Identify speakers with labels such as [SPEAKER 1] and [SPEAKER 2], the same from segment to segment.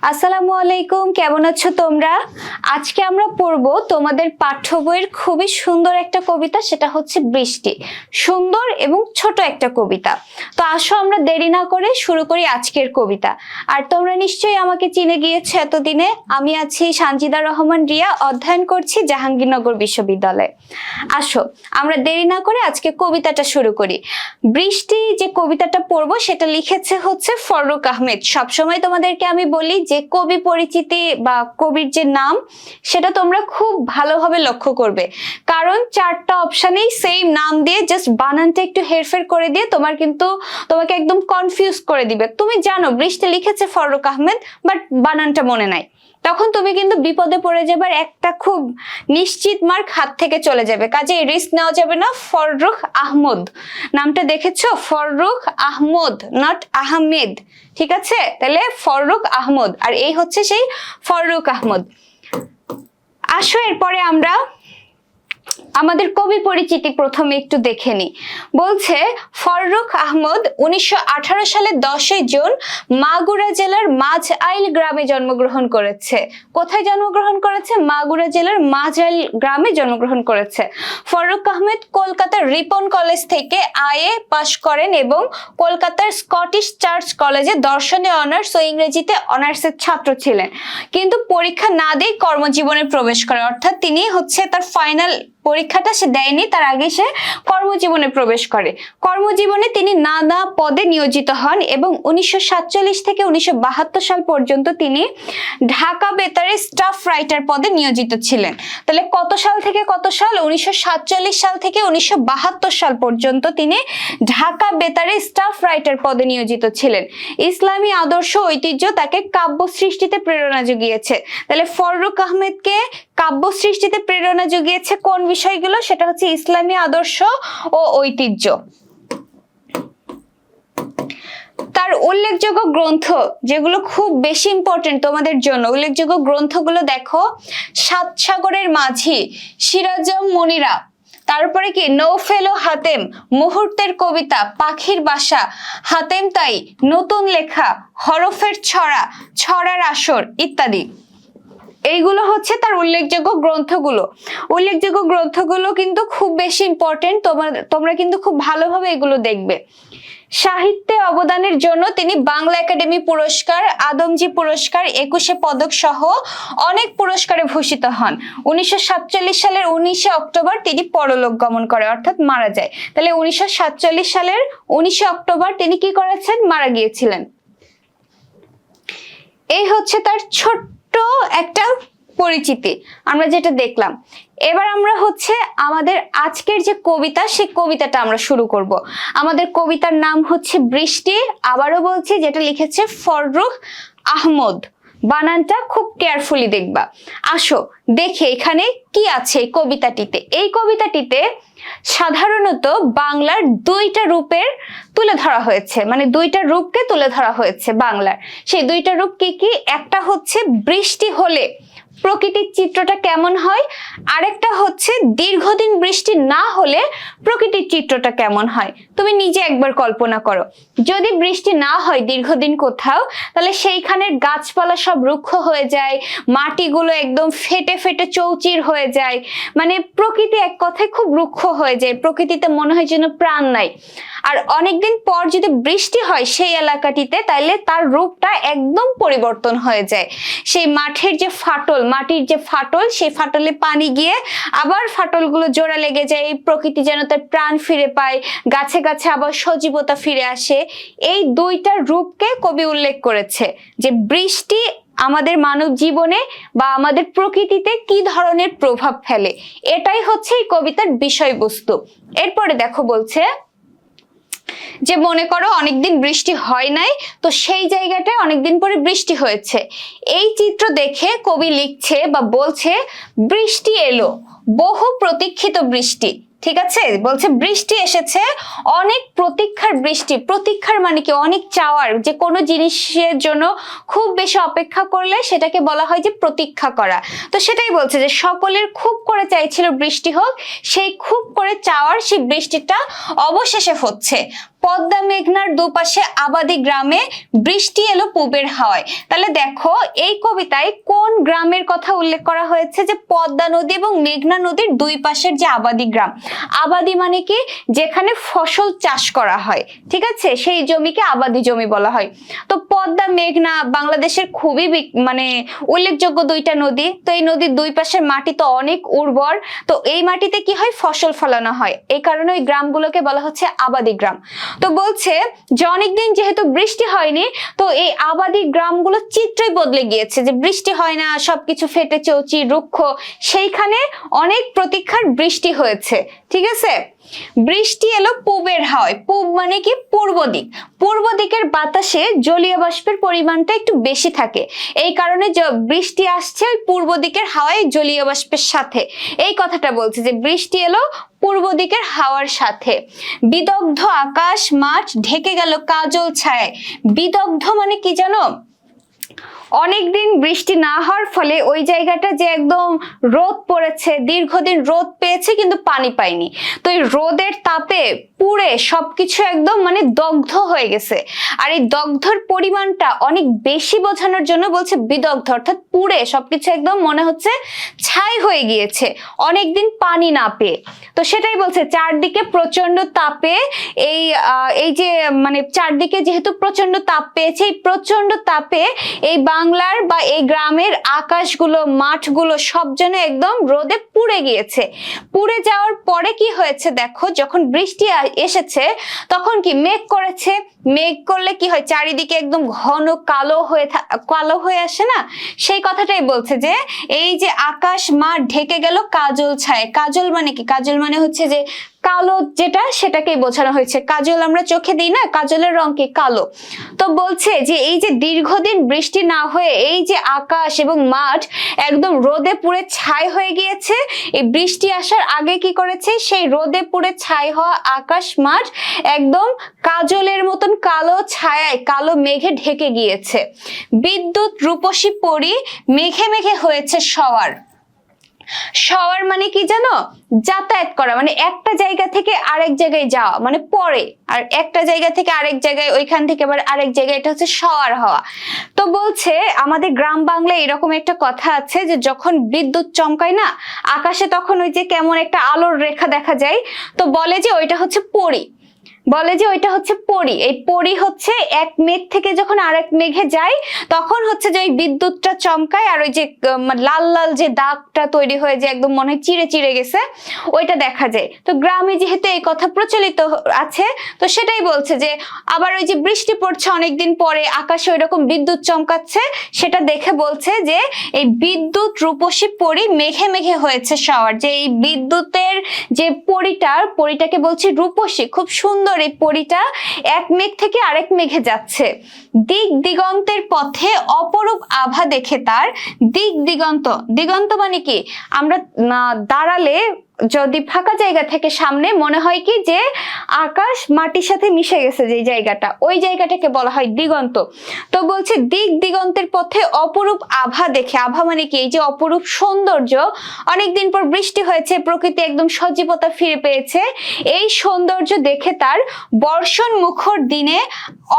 [SPEAKER 1] আসসালামু আলাইকুম, কেমন আছো তোমরা? আজকে আমরা পড়ব তোমাদের পাঠ্য বইয়ের খুবই সুন্দর একটা কবিতা, সেটা হচ্ছে বৃষ্টি। সুন্দর এবং ছোট একটা কবিতা। তো আসো আমরা দেরি না করে শুরু করি আজকের কবিতা। আর তোমরা নিশ্চয়ই আমাকে চিনে গিয়েছো এতদিনে। আমি আছি সানজিদা রহমান রিয়া, অধ্যয়ন করছি জাহাঙ্গীরনগর বিশ্ববিদ্যালয়ে। আসো আমরা দেরি না করে আজকে কবিতাটা শুরু করি। বৃষ্টি যে কবিতাটা পড়বো সেটা লিখেছে হচ্ছে ফররুখ আহমেদ। সবসময় তোমাদেরকে আমি বলি যে কবি পরিচিতি বা কবির যে নাম সেটা তোমরা খুব ভালোভাবে লক্ষ্য করবে, কারণ চারটা অপশনেই সেম নাম দিয়ে জাস্ট বানানটা একটু হেরফের করে দিয়ে তোমাকে একদম কনফিউজ করে দিবে। তুমি জানো বৃষ্টি লিখেছে ফররুখ আহমেদ, বাট বানানটা মনে নাই, তখন তুমি কিন্তু বিপদে পড়ে যাবে, আর একটা খুব নিশ্চিত মার্ক হাত থেকে চলে যাবে। কাজে রিস্ক নেওয়া যাবে না। ফররুখ আহমদ নামটা দেখেছো? ফররুখ আহমদ, নট আহমেদ, ঠিক আছে? তাহলে ফররুখ আহমদ, আর এই হচ্ছে সেই ফররুখ আহমদ। আসো এরপরে আমরা আমাদের কবি পরিচিতি প্রথমে একটু দেখে নি। বলছে ফররুখ আহমদ 1918 সালের 10 জুন মাগুরা জেলার মাঝআইল গ্রামে জন্মগ্রহণ করেছে। কোথায় জন্মগ্রহণ করেছে? মাগুরা জেলার মাঝআইল গ্রামে জন্মগ্রহণ করেছে। ফররুখ আহমেদ কলকাতার রিপন কলেজ থেকে আইএ পাশ করেন এবং কলকাতার স্কটিশ চার্চ কলেজে দর্শনে অনার্স ও ইংরেজিতে অনার্সের ছাত্র ছিলেন, কিন্তু পরীক্ষা না দিয়ে কর্মজীবনে প্রবেশ করে। অর্থাৎ তিনি হচ্ছে তার ফাইনাল পরীক্ষাটা সে দেয়নি, তার আগে সে কর্মজীবনে প্রবেশ করে। কর্মজীবনে তিনি নানা পদে নিয়োজিত হন এবং 1947 থেকে 1972 সাল পর্যন্ত তিনি ঢাকা বেতারে স্টাফ রাইটার পদে নিয়োজিত ছিলেন। তাহলে কত সাল থেকে কত সাল? 1947 সাল থেকে 1972 সাল পর্যন্ত তিনি ঢাকা বেতারে স্টাফ রাইটার পদে নিয়োজিত ছিলেন। ইসলামী আদর্শ ঐতিহ্য তাকে কাব্য সৃষ্টিতে প্রেরণা জুগিয়েছে। তাহলে ফররুখ আহমেদকে কাব্য সৃষ্টিতে প্রেরণা জুগিয়েছে কোন বিষয়গুলো? সেটা হচ্ছে ইসলামী আদর্শ ও ঐতিহ্য। তার উল্লেখযোগ্য গ্রন্থ যেগুলো খুব বেশি ইম্পর্টেন্ট তোমাদের জন্য, উল্লেখযোগ্য গ্রন্থগুলো দেখো: সাত সাগরের মাঝি, সিরাজম মনিরা, তারপরে কি নৌফেল ও হাতেম, মুহূর্তের কবিতা, পাখির বাসা, হাতেম তাই, নতুন লেখা, হরফের ছড়া, ছড়ার আসর ইত্যাদি। এইগুলো হচ্ছে তার উল্লেখযোগ্য গ্রন্থগুলো। উল্লেখযোগ্য গ্রন্থগুলো কিন্তু খুব বেশি ইম্পর্টেন্ট, তোমরা কিন্তু খুব ভালোভাবে এগুলো দেখবে। সাহিত্যে অবদানের জন্য তিনি বাংলা একাডেমি পুরস্কার, আদমজী পুরস্কার, 21 পদক সহ অনেক পুরস্কারে ভূষিত হন। 1947 সালের 19 অক্টোবর তিনি পরলোক গমন করে, অর্থাৎ মারা যায়। তাহলে 1947 সালের 19 অক্টোবর তিনি কি করেছেন? মারা গিয়েছিলেন। এই হচ্ছে তার ছোট্ট একটা পরিচিতি আমরা যেটা দেখলাম। এবার আমরা হচ্ছে আমাদের আজকের যে কবিতা, সেই কবিতাটা আমরা শুরু করব। আমাদের কবিতার নাম হচ্ছে বৃষ্টি। আবারও বলছি, যেটা লিখেছে ফররুখ আহমদ। বানানটা খুব কেয়ারফুলি দেখবা। আসো দেখে এখানে কি আছে এই কবিতাটিতে। এই কবিতাটিতে সাধারণত বাংলার দুইটা রূপের তুলে ধরা হয়েছে, মানে দুইটা রূপকে তুলে ধরা হয়েছে বাংলার। সেই দুইটা রূপ কি কি? একটা হচ্ছে বৃষ্টি হলে প্রকৃতির চিত্রটা কেমন হয়, আরেকটা হচ্ছে দীর্ঘদিন বৃষ্টি না হলে প্রকৃতির চিত্রটা কেমন হয়। তুমি নিজে একবার কল্পনা করো, যদি বৃষ্টি না হয় দীর্ঘদিন কোথাও, তাহলে সেইখানের গাছপালা সব রুক্ষ হয়ে যায়, মাটিগুলো একদম ফেটে ফেটে চৌচির হয়ে যায়, মানে প্রকৃতি এক কথায় খুব রুক্ষ হয়ে যায়, প্রকৃতিতে মনে হয় যেন প্রাণ নাই। আর অনেকদিন পর যদি বৃষ্টি হয় সেই এলাকাটিতে, তাহলে তার রূপটা একদম পরিবর্তন হয়ে যায়। সেই মাটির যে ফাটল, সেই ফাটলে পানি গিয়ে আবার ফাটলগুলো জোড়া লেগে যায়, এই প্রকৃতি যেন তার প্রাণ ফিরে পায়, গাছে গাছে আবার সজীবতা ফিরে আসে। এই দুইটা রূপকে কবি উল্লেখ করেছে যে বৃষ্টি আমাদের মানব জীবনে বা আমাদের প্রকৃতিতে কি ধরনের প্রভাব ফেলে। এটাই হচ্ছে এই কবিতার বিষয়বস্তু। এরপরে দেখো বলছে যে মনে করো অনেকদিন বৃষ্টি হয় নাই, তো সেই জায়গাটায় অনেকদিন পরে বৃষ্টি হয়েছে। এই চিত্র দেখে কবি লিখছে বা বলছে বৃষ্টি এলো, বহু প্রতীক্ষিত বৃষ্টি। ঠিক আছে, বলছে বৃষ্টি এসেছে, অনেক প্রতীক্ষার বৃষ্টি। প্রতীক্ষার মানে কি? অনেক চাওয়ার, যে কোনো জিনিসের জন্য খুব বেশি অপেক্ষা করলে সেটাকে বলা হয় যে প্রতীক্ষা করা। তো সেটাই বলছে যে সকলের খুব করে চাইছিল বৃষ্টি হোক, সেই খুব করে চাওয়ার সেই বৃষ্টিটা অবশেষে হচ্ছে। পদ্মা মেঘনার দুপাশে আবাদি গ্রামে বৃষ্টি এলো পূবের হাওয়ায়। তাহলে দেখো এই কবিতায় কোন গ্রামের কথা উল্লেখ করা হয়েছে, যে পদ্মা নদী এবং মেঘনা নদীর দুই পাশের যে আবাদি গ্রাম। আবাদি মানে কি, যেখানে ফসল চাষ করা হয়, ঠিক আছে, সেই জমিকে আবাদি জমি বলা হয়। তো পদ্মা মেঘনা বাংলাদেশের খুবই মানে উল্লেখযোগ্য দুইটা নদী। তো এই নদীর দুই পাশের মাটি তো অনেক উর্বর, তো এই মাটিতে কি হয়, ফসল ফলানো হয়, এই কারণে ওই গ্রামগুলোকে বলা হচ্ছে আবাদি গ্রাম। তো বলছে যে অনেকদিন যেহেতু বৃষ্টি হয়নি, তো এই আবাদি গ্রামগুলো চিত্রই বদলে গিয়েছে, যে বৃষ্টি হয় না, সবকিছু ফেটে চৌচি রুক্ষ, সেইখানে অনেক প্রতীক্ষার বৃষ্টি হয়েছে, ঠিক আছে। বৃষ্টি এলো পূবের হাওয়ায়। পূব মানে কি, পূর্ব দিক। পূর্ব দিকের বাতাসে জলীয় বাষ্পের পরিমাণটা একটু বেশি থাকে, এই কারণে বৃষ্টি আসছে ওই পূর্ব দিকের হাওয়ায় জলীয় বাষ্পের সাথে। এই কথাটা বলছে যে বৃষ্টি এলো পূর্ব দিকের হাওয়ার সাথে। বিদগ্ধ আকাশ মাঠ ঢেকে গেল কাজল ছায়ায়। বিদগ্ধ মানে কি জানো, অনেকদিন বৃষ্টি না হওয়ার ফলে ওই জায়গাটা যে একদম রোদ পড়েছে, দীর্ঘদিন রোদ পেয়েছে কিন্তু পানি পায়নি, তো এই রোদের তাপে পুড়ে সবকিছু একদম মানে দগ্ধ হয়ে গেছে। আর এই দগ্ধর পরিমাণটা অনেক বেশি বোঝানোর জন্য বলছে বিদগ্ধ, অর্থাৎ পুড়ে সবকিছু একদম মনে হচ্ছে ছাই হয়ে গিয়েছে অনেকদিন পানি না পেয়ে। তো সেটাই বলছে, চারদিকে প্রচন্ড তাপে এই যে মানে চারদিকে যেহেতু প্রচন্ড তাপ পেয়েছে, এই প্রচন্ড তাপে এই বাংলার বা এই গ্রামের আকাশগুলো মাঠগুলো সব যেন একদম রোদে পুড়ে গিয়েছে। পুড়ে যাওয়ার পরে কি হয়েছে দেখো, যখন বৃষ্টি এসেছে তখন কি মেঘ করেছে, মেঘ করলে কি হয়, চারিদিকে একদম ঘন কালো হয়ে আসে না, সেই কথাটাই বলছে যে এই যে আকাশ মাঠ ঢেকে গেল কাজল ছায়। কাজল মানে কি, কাজল মানে হচ্ছে যে কালো যেটা, সেটাকেই বোঝানো হয়েছে। কাজল আমরা চোখে দিই না, কাজলের রং কি, কালো। তো বলছে যে এই যে দীর্ঘদিন বৃষ্টি না হয়ে এই যে আকাশ এবং মাঠ একদম রোদে পুড়ে ছাই হয়ে গিয়েছে, এই বৃষ্টি আসার আগে কি করেছে, সেই রোদে পুড়ে ছাই হওয়া আকাশ মাঠ একদম কাজলের মতন কালো ছায়ায় কালো মেঘে ঢেকে গিয়েছে। বিদ্যুৎ রূপসী পরি মেঘে মেঘে হয়েছে সওয়ার। সওয়ার মানে কি জানো, যাতায়াত করা, মানে একটা জায়গা থেকে আরেক জায়গায় যাওয়া, মানে পরে আর একটা জায়গা থেকে আরেক জায়গায়, ওইখান থেকে আবার আরেক জায়গায়, এটা হচ্ছে সওয়ার হওয়া। তো বলছে আমাদের গ্রাম বাংলায় এরকম একটা কথা আছে যে যখন বিদ্যুৎ চমকায় না আকাশে, তখন ওই যে কেমন একটা আলোর রেখা দেখা যায়, তো বলে যে ওইটা হচ্ছে পরি, বলে যে ওইটা হচ্ছে পরি। এই পরি হচ্ছে এক মেঘ থেকে যখন আরেক মেঘে যায় তখন হচ্ছে যে ওই বিদ্যুৎটা চমকায়, আর ওই যে লাল লাল যে দাগটা তৈরি হয়ে যায় একদম মনে হয় চিড়ে চিড়ে গেছে, ওইটা দেখা যায়। তো গ্রামে যেহেতু এই কথা প্রচলিত আছে, তো সেটাই বলছে যে আবার ওই যে বৃষ্টি পড়ছে অনেকদিন পরে আকাশে ওইরকম বিদ্যুৎ চমকাচ্ছে, সেটা দেখে বলছে যে এই বিদ্যুৎ রূপসী পরি মেঘে মেঘে হয়েছে সওয়ার। যে এই বিদ্যুতের যে পরিটাকে বলছে রূপসী, খুব সুন্দর এই পরিটা এক মেঘ থেকে আরেক মেঘে যাচ্ছে। দিক দিগন্তের পথে অপরূপ আভা দেখে তার। দিক দিগন্ত, দিগন্ত মানে কি, আমরা দাঁড়ালে যদি ফাঁকা জায়গা থেকে সামনে মনে হয় কি যে আকাশ মাটির সাথে মিশে গেছে, যে জায়গাটা, ওই জায়গাটাকে বলা হয় দিগন্ত। তো বলছে দিক দিগন্তের পথে অপরূপ আভা দেখে। আভা মানে কি, এই যে অপরূপ সৌন্দর্য, অনেকদিন পর বৃষ্টি হয়েছে, প্রকৃতি একদম সজীবতা ফিরে পেয়েছে, এই সৌন্দর্য দেখে তার বর্ষণ মুখর দিনে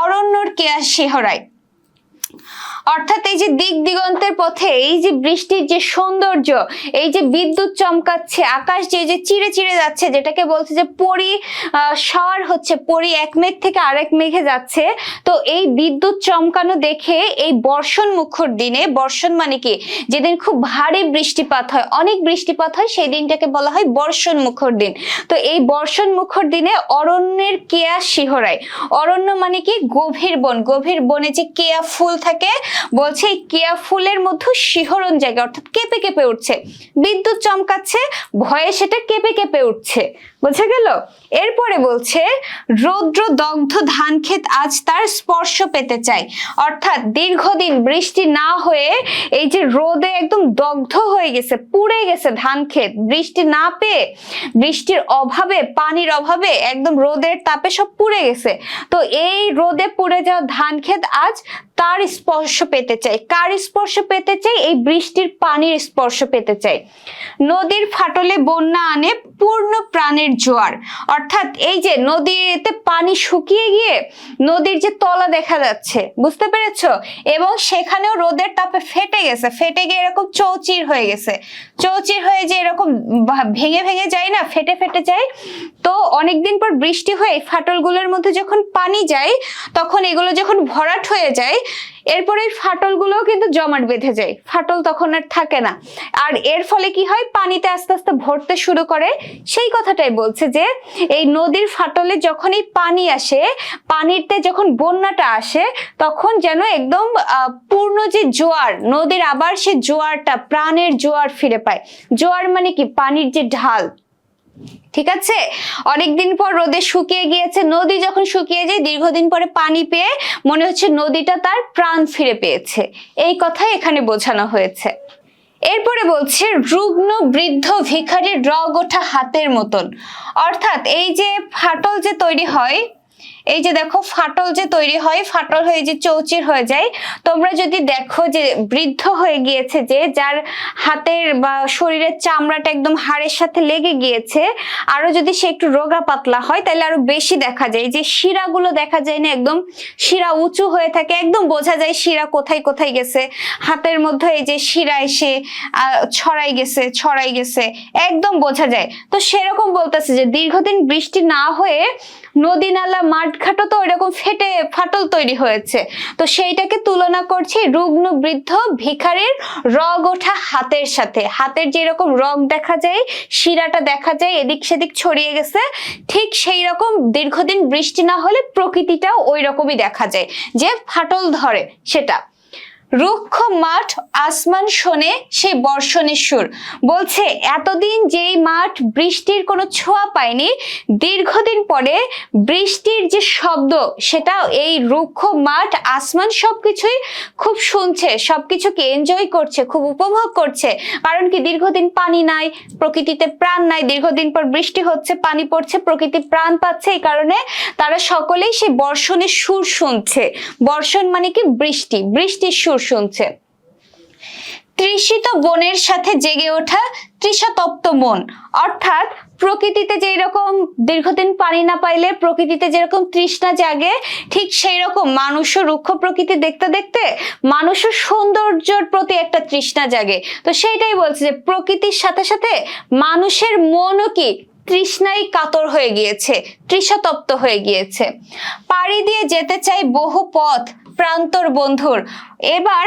[SPEAKER 1] অরণ্যর কেয়া শিহরায়। অর্থাৎ এই যে দিক দিগন্তের পথে এই যে বৃষ্টির যে সৌন্দর্য, এই যে বিদ্যুৎ চমকাচ্ছে, আকাশ যে চিড়ে চিড়ে যাচ্ছে, যেটাকে বলছে যে পরি সওয়ার হচ্ছে, পরি এক মেঘ থেকে আরেক মেঘে যাচ্ছে, তো এই বিদ্যুৎ চমকানো দেখে এই বর্ষণ মুখর দিনে, বর্ষণ মানে কি, যেদিন খুব ভারী বৃষ্টিপাত হয়, অনেক বৃষ্টিপাত হয়, সেই দিনটাকে বলা হয় বর্ষণ মুখর দিন। তো এই বর্ষণ মুখর দিনে অরণ্যের কেয়া শিহরায়। অরণ্য মানে কি, গভীর বন, গভীর বনে যে কেয়া ফুল থাকে, বলছে এই কেয়া ফুলের মধ্যে শিহরণ জায়গা, অর্থাৎ কেঁপে কেঁপে উঠছে, বিদ্যুৎ চমকাচ্ছে, ভয়ে সেটা কেঁপে কেঁপে উঠছে, বোঝা গেল। এরপরে বলছে রৌদ্র দগ্ধ ধান ক্ষেত আজ তার স্পর্শ পেতে চায়। অর্থাৎ দীর্ঘদিন বৃষ্টি না হয়ে এই যে রোদে একদম দগ্ধ হয়ে গেছে, পুড়ে গেছে ধান ক্ষেত, বৃষ্টি না পেয়ে, বৃষ্টির অভাবে, পানির অভাবে একদম রোদের তাপে সব পুড়ে গেছে। তো এই রোদে পুড়ে যাওয়া ধান ক্ষেত আজ তার স্পর্শ পেতে চাই। কার স্পর্শ পেতে চাই? এই বৃষ্টির পানির স্পর্শ পেতে চাই। নদীর ফাটলে বন্যা আনে পূর্ণ প্রাণের জোয়ার, অর্থাৎ এই যে নদীতে পানি শুকিয়ে গিয়ে নদীর যে তলা দেখা যাচ্ছে, বুঝতে পেরেছো, এবং সেখানেও রোদের তাপে ফেটে গেছে, ফেটে গিয়ে এরকম চৌচির হয়ে গেছে, চৌচির হয়ে যে এরকম ভেঙে ভেঙে যায় না, ফেটে ফেটে যায়। তো অনেকদিন পর বৃষ্টি হয়ে ফাটলগুলোর মধ্যে যখন পানি যায়, তখন এগুলো যখন ভরাট হয়ে যায়, এরপরে এই ফাটলগুলোও কিন্তু জমাট বেঁধে যায়, ফাটল তখন আর থাকে না। আর এর ফলে কি হয়? পানিতে আস্তে আস্তে ভরতে শুরু করে। সেই কথাটাই বলছে যে এই নদীর ফাটলে যখন এই পানি আসে, পানিতে যখন বন্যাটা আসে, তখন যেন একদম পূর্ণ যে জোয়ার, নদীর আবার সে জোয়ারটা, প্রাণের জোয়ার ফিরে পায়। জোয়ার মানে কি? পানির যে ঢাল, ঠিক আছে। অনেকদিন পর রোদে শুকিয়ে গিয়েছে, নদী যখন শুকিয়ে যায়, দীর্ঘদিন পরে পানি পেয়ে মনে হচ্ছে নদীটা তার প্রাণ ফিরে পেয়েছে, এই কথাই এখানে বোঝানো হয়েছে। এরপরে বলছে রুগ্ন বৃদ্ধ ভিখারির রগ ওঠা হাতের মতন, অর্থাৎ এই যে ফাটল যে তৈরি হয়, এই যে দেখো ফাটল যে তৈরি হয়, ফাটল হয়ে যে চৌচির হয়ে যায়, তোমরা যদি দেখো যে বৃদ্ধ হয়ে গিয়েছে, যে যার হাতের বা শরীরের চামড়াটা একদম হাড়ের সাথে লেগে গিয়েছে, আরো যদি সে একটু রোগা পাতলা হয় তাহলে আরো বেশি দেখা যায়, যে শিরাগুলো দেখা যায় না, একদম শিরা উঁচু হয়ে থাকে, একদম বোঝা যায় শিরা কোথায় কোথায় গেছে, হাতের মধ্যে এই যে শিরা এসে ছড়াই গেছে, একদম বোঝা যায়। তো সেরকম বলতেছে যে দীর্ঘদিন বৃষ্টি না হয়ে নদী নালা মাঠঘাটও তো এরকম ফেটে ফাটল তৈরি হয়েছে। তো সেইটাকে তুলনা করছে রুগ্ন বৃদ্ধ ভিখারির রগ ওঠা হাতের সাথে। হাতের যেরকম রগ দেখা যায়, শিরাটা দেখা যায় এদিক সেদিক ছড়িয়ে গেছে, ঠিক সেই রকম দীর্ঘদিন বৃষ্টি না হলে প্রকৃতিটাও ওই রকমই দেখা যায়, যে ফাটল ধরে সেটা। রুক্ষ মাঠ আসমান শোনে সেই বর্ষণের সুর, বলছে এতদিন যেই মাঠ বৃষ্টির কোনো ছোঁয়া পায়নি, দীর্ঘদিন পরে বৃষ্টির যে শব্দ, সেটা এই রুক্ষ মাঠ আসমান সবকিছুই খুব শুনছে, সবকিছুকে এনজয় করছে, খুব উপভোগ করছে। কারণ কি? দীর্ঘদিন পানি নাই, প্রকৃতিতে প্রাণ নাই, দীর্ঘদিন পর বৃষ্টি হচ্ছে, পানি পড়ছে, প্রকৃতি প্রাণ পাচ্ছে, এই কারণে তারা সকলেই সেই বর্ষণের সুর শুনছে। বর্ষণ মানে কি? বৃষ্টি, বৃষ্টির সুর শুনছে। তৃষিত বনের সাথে জেগে ওঠা তৃষাতপ্ত মন, অর্থাৎ প্রকৃতিতে যেই রকম দীর্ঘদিন পানি না পাইলে প্রকৃতিতে যেরকম তৃষ্ণা জাগে, ঠিক সেই রকম মানুষও রুক্ষ প্রকৃতি দেখতে দেখতে মানুষও সৌন্দর্যের প্রতি একটা তৃষ্ণা জাগে। তো সেইটাই বলছে যে প্রকৃতির সাথে সাথে মানুষের মনও কি তৃষ্ণায় কাতর হয়ে গিয়েছে, তৃষাতপ্ত হয়ে গিয়েছে। পাড়ি দিয়ে যেতে চাই বহু পথ প্রান্তর বন্ধুর। এবার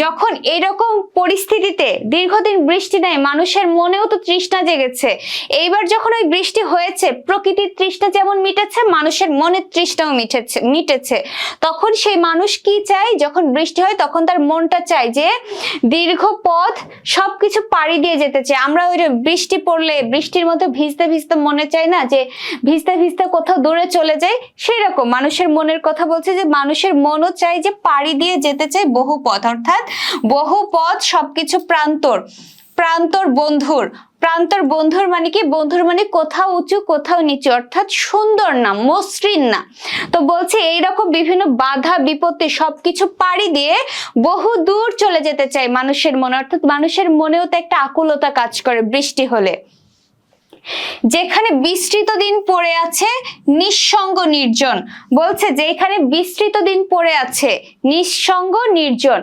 [SPEAKER 1] যখন এরকম পরিস্থিতিতে দীর্ঘদিন বৃষ্টি নাই, মানুষের মনেও তো তৃষ্ণা জেগেছে, এইবার যখন ওই বৃষ্টি হয়েছে, প্রকৃতির তৃষ্ণা যেমন মিটেছে, মানুষের মনের তৃষ্ণাও মিটেছে। তখন সেই মানুষ কি চায়? যখন বৃষ্টি হয় তখন তার মনটা চায় যে দীর্ঘ পথ সবকিছু পাড়ি দিয়ে যেতে চায়। আমরা ওই বৃষ্টি পড়লে বৃষ্টির মধ্যে ভিজতে ভিজতে মনে চায় না যে ভিজতে ভিজতে কোথাও দূরে চলে যায়, সেই রকম মানুষের মনের কথা বলছে, যে মানুষের মনও চায় যে পাড়ি দিয়ে যেতে চায় বহু পথ, অর্থাৎ বহু পথ সবকিছু প্রান্তর বন্ধুর। প্রান্তর বন্ধুর মানে কি? বন্ধুর মানে কোথাও উঁচু কোথাও নিচু, অর্থাৎ সুন্দর না, মসৃণ না। তো বলছে এইরকম বিভিন্ন বাধা বিপত্তি সবকিছু পাড়ি দিয়ে বহু দূর চলে যেতে চায় মানুষের মনে, অর্থাৎ মানুষের মনেও তো একটা আকুলতা কাজ করে বৃষ্টি হলে। যেখানে বিস্তৃত দিন পড়ে আছে নিঃসঙ্গ নির্জন, বলছে যে এখানে বিস্তৃত দিন পড়ে আছে নিঃসঙ্গ নির্জন,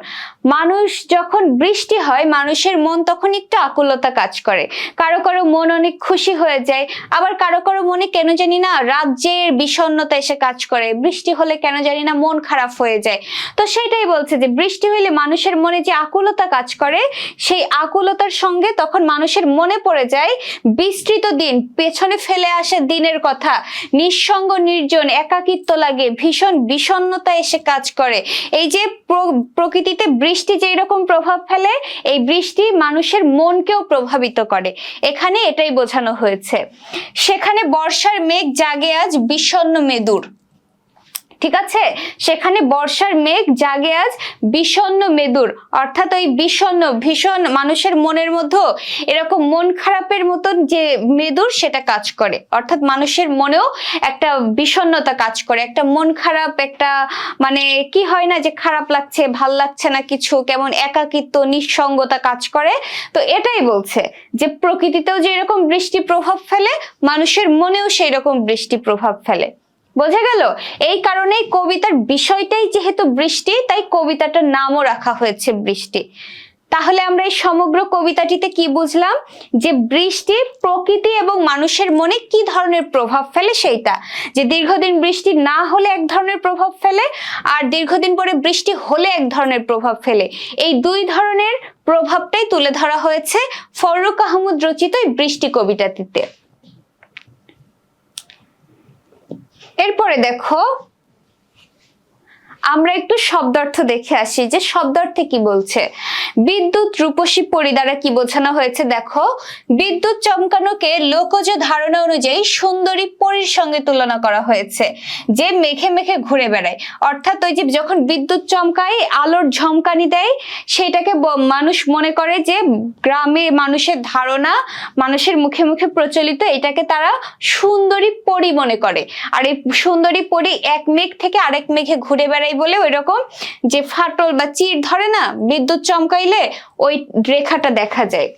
[SPEAKER 1] মানুষ যখন বৃষ্টি হয় মানুষের মন তখন একটু আকুলতা কাজ করে, কারো কারো মন অনেক খুশি হয়ে যায়, আবার কারো কারো মনে কেন জানি না রাজ্যের বিষণ্ণতা এসে কাজ করে, বৃষ্টি হলে কেন জানি না মন খারাপ হয়ে যায়। তো সেটাই বলছে যে বৃষ্টি হইলে মানুষের মনে যে আকুলতা কাজ করে, সেই আকুলতার সঙ্গে তখন মানুষের মনে পড়ে যায় বিস্তৃত দিন, পেছনে ফেলে আসে দিনের কথা, নিঃসঙ্গ নির্জন, একাকিত্ব লাগে, ভীষণ বিষণ্ণতা এসে কাজ করে। এই যে প্রকৃতিতে বৃষ্টি যেই রকম প্রভাব ফেলে, এই বৃষ্টি মানুষের মনকেও প্রভাবিত করে, এখানে এটাই বোঝানো হয়েছে। সেখানে বর্ষার মেঘ জাগে আজ বিষণ্ণ মেদুর, ঠিক আছে, সেখানে বর্ষার মেঘ জাগে আজ বিষণ্ণ মেদুর, অর্থাৎ ওই বিষণ্ণ ভীষণ মানুষের মনের মধ্যে এরকম মন খারাপের মতন যে মেদুর সেটা কাজ করে, অর্থাৎ মানুষের মনেও একটা বিষণ্ণতা কাজ করে, একটা মন খারাপ, একটা মানে কি হয় না যে খারাপ লাগছে, ভাল লাগছে না কিছু, কেমন একাকিত্ব নিঃসঙ্গতা কাজ করে। তো এটাই বলছে যে প্রকৃতিতেও যে এরকম বৃষ্টি প্রভাব ফেলে, মানুষের মনেও সেই রকম বৃষ্টি প্রভাব ফেলে। বোঝা গেল? এই কারণেই কবিতার বিষয়টাই যেহেতু বৃষ্টি, তাই কবিতাটার নামও রাখা হয়েছে বৃষ্টি। তাহলে আমরা এই সমগ্র কবিতাটিতে কি বুঝলাম? যে বৃষ্টি প্রকৃতি এবং মানুষের মনে কি ধরনের প্রভাব ফেলে সেইটা, যে দীর্ঘদিন বৃষ্টি না হলে এক ধরনের প্রভাব ফেলে, আর দীর্ঘদিন পরে বৃষ্টি হলে এক ধরনের প্রভাব ফেলে। এই দুই ধরনের প্রভাবটাই তুলে ধরা হয়েছে ফররুখ আহমদ রচিত এই বৃষ্টি কবিতাটিতে। এরপরে দেখো আমরা একটু শব্দার্থ দেখে আসি যে শব্দার্থে কি বলছে। বিদ্যুৎ রূপসী পরি দ্বারা কি বোঝানো হয়েছে দেখো, বিদ্যুৎ চমকানোকে লোকজ ধারণা অনুযায়ী সুন্দরী পরীর সঙ্গে তুলনা করা হয়েছে, যে মেঘে মেঘে ঘুরে বেড়ায়। অর্থাৎ ওই যে যখন বিদ্যুৎ চমকায়, আলোর ঝমকানি দেয়, সেটাকে মানুষ মনে করে যে গ্রামে মানুষের ধারণা, মানুষের মুখে মুখে প্রচলিত, এটাকে তারা সুন্দরী পরী মনে করে। আর এই সুন্দরী পরী এক মেঘ থেকে আরেক মেঘে ঘুরে বেড়ায় বলে ওই রকম যে ফাটল বা চির ধরে না বিদ্যুৎ চমকাইলে, ওই রেখাটা দেখা যায়।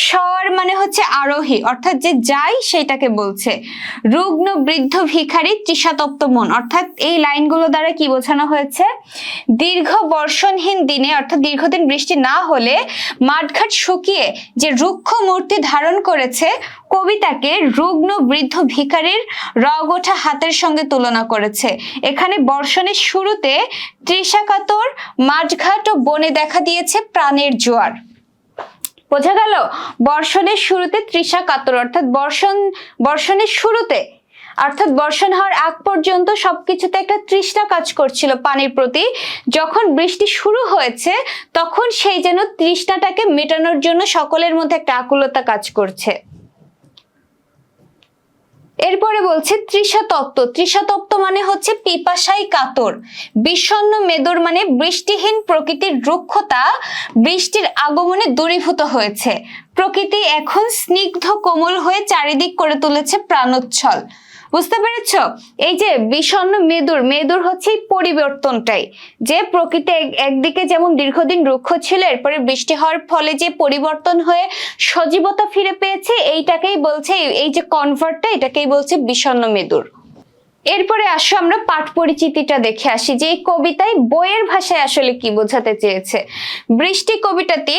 [SPEAKER 1] স্বর মানে হচ্ছে আরোহী, অর্থাৎ যে যায় সেটাকে বলছে। রুগ্ন বৃদ্ধ ভিখারি তৃষাতপ্ত মন, অর্থাৎ এই লাইনগুলো দ্বারা কি বোঝানো হয়েছে? দীর্ঘ বর্ষণহীন দিনে, অর্থাৎ দীর্ঘদিন বৃষ্টি না হলে মাঠঘাট শুকিয়ে যে রুক্ষ মূর্তি ধারণ করেছে, কবিতাকে রুগ্ন বৃদ্ধ ভিখারির রগ ওঠা হাতের সঙ্গে তুলনা করেছে। এখানে বর্ষণের শুরুতে তৃষাকাতর মাঠঘাট ও বনে দেখা দিয়েছে প্রাণের জোয়ার। বোঝা গেল? বর্ষণের শুরুতে তৃষা কাতর, অর্থাৎ বর্ষণের শুরুতে, অর্থাৎ বর্ষণ হওয়ার আগ পর্যন্ত সবকিছুতে একটা তৃষ্ণা কাজ করছিল পানির প্রতি। যখন বৃষ্টি শুরু হয়েছে তখন সেই যেন তৃষ্ণাটাকে মেটানোর জন্য সকলের মধ্যে একটা আকুলতা কাজ করছে। এরপরে বলছে তৃষাতপ্ত। তৃষাতপ্ত মানে হচ্ছে পিপাসায় কাতর। বিষণ্ণ মেদর মানে বৃষ্টিহীন প্রকৃতির রুক্ষতা বৃষ্টির আগমনে দূরীভূত হয়েছে। প্রকৃতি এখন স্নিগ্ধ কোমল হয়ে চারিদিক করে তুলেছে প্রাণোচ্ছল। বুঝতে পেরেছ? এই যে বিষণ্ণ মেদুর, মেদুর হচ্ছে এই পরিবর্তনটাই, যে প্রকৃতি একদিকে যেমন দীর্ঘদিন রুক্ষ ছিল, এরপরে বৃষ্টি হওয়ার ফলে যে পরিবর্তন হয়ে সজীবতা ফিরে পেয়েছে, এইটাকেই বলছে, এই যে কনভার্টটা, এটাকেই বলছে বিষণ্ণ মেদুর। এরপরে আসো আমরা পাঠ পরিচিতিটা দেখে আসি যে এই কবিতায় বইয়ের ভাষায় আসলে কি বোঝাতে চেয়েছে। বৃষ্টি কবিতাটি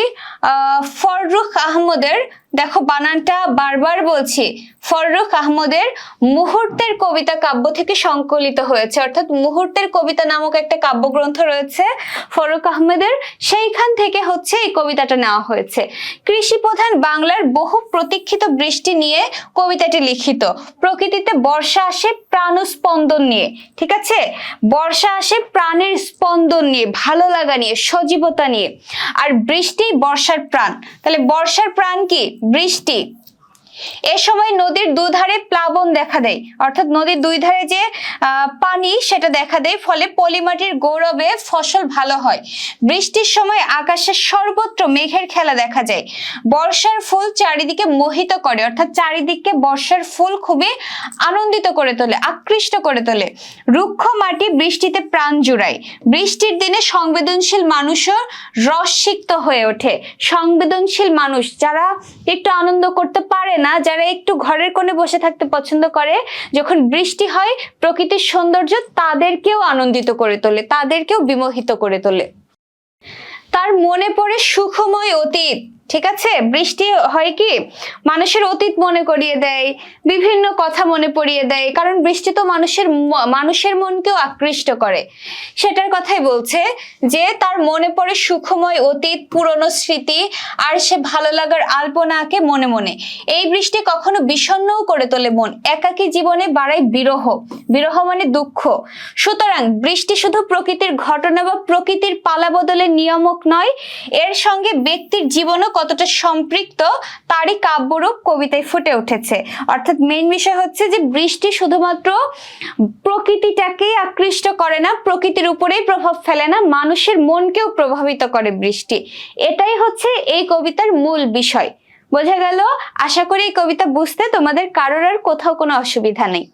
[SPEAKER 1] ফররুখ আহমদের, দেখো বানানটা বারবার বলছি, ফররুখ আহমদের মুহূর্তের কবিতা কাব্য থেকে সংকলিত হয়েছে, অর্থাৎ মুহূর্তের কবিতা নামক একটা কাব্যগ্রন্থ রয়েছে ফররুখ আহমেদের, সেইখান থেকে হচ্ছে এই কবিতাটা নেওয়া হয়েছে। কৃষি প্রধান বাংলার বহু প্রতীক্ষিত বৃষ্টি নিয়ে কবিতাটি লিখিত। প্রকৃতিতে বর্ষা আসে প্রাণ স্পন্দন নিয়ে, ঠিক আছে? বর্ষা আসে প্রাণের স্পন্দন নিয়ে, ভালো লাগা নিয়ে, সজীবতা নিয়ে। আর বৃষ্টি বর্ষার প্রাণ। তাহলে বর্ষার প্রাণ কি? বৃষ্টি। এ সময় নদীর দুধারে প্লাবন দেখা দেয়, অর্থাৎ নদীর দুই ধারে যে পানি সেটা দেখা দেয়, ফলে পলিমাটির গৌরবে ফসল ভালো হয়। বৃষ্টির সময় আকাশের সর্বত্র মেঘের খেলা দেখা যায়। বর্ষার ফুল চারিদিকে মোহিত করে, অর্থাৎ চারিদিকে বর্ষার ফুল খুবই আনন্দিত করে তোলে, আকৃষ্ট করে তোলে। রুক্ষ মাটি বৃষ্টিতে প্রাণ জুড়ায়। বৃষ্টির দিনে সংবেদনশীল মানুষও রসসিক্ত হয়ে ওঠে। সংবেদনশীল মানুষ যারা একটু আনন্দ করতে পারে না, যারা একটু ঘরের কোণে বসে থাকতে পছন্দ করে, যখন বৃষ্টি হয় প্রকৃতির সৌন্দর্য তাদেরকেও আনন্দিত করে তোলে, তাদেরকেও বিমোহিত করে তোলে। তার মনে পড়ে সুখময় অতীত, ঠিক আছে? বৃষ্টি হয় কি মানুষের অতীত মনে করিয়ে দেয়, বিভিন্ন কথা মনে পড়িয়ে দেয়, কারণ বৃষ্টি তো মানুষের মনকেও আকৃষ্ট করে। সেটার কথাই বলছে যে তার মনে পড়ে সুখময় অতীত, পুরনো স্মৃতি, আর সে ভালো লাগার আলপনা আঁকে মনে মনে। এই বৃষ্টি কখনো বিষণ্ণও করে তোলে মন, একাকী জীবনে বাড়ায় বিরহ, বিরহ মানে দুঃখ। সুতরাং বৃষ্টি শুধু প্রকৃতির ঘটনা বা প্রকৃতির পালা বদলের নিয়ামক নয়, এর সঙ্গে ব্যক্তির জীবনও কতটা সম্পৃক্ত তারই কাব্যরূপ কবিতায় ফুটে উঠেছে। অর্থাৎ মেইন বিষয় হচ্ছে যে বৃষ্টি শুধুমাত্র প্রকৃতিটাকে আকৃষ্ট করে না, প্রকৃতির উপরেই প্রভাব ফেলে না, মানুষের মনকেও প্রভাবিত করে বৃষ্টি। এটাই হচ্ছে এই কবিতার মূল বিষয়। বোঝা গেল? আশা করি এই কবিতা বুঝতে তোমাদের কারোর আর কোথাও কোনো অসুবিধা নেই।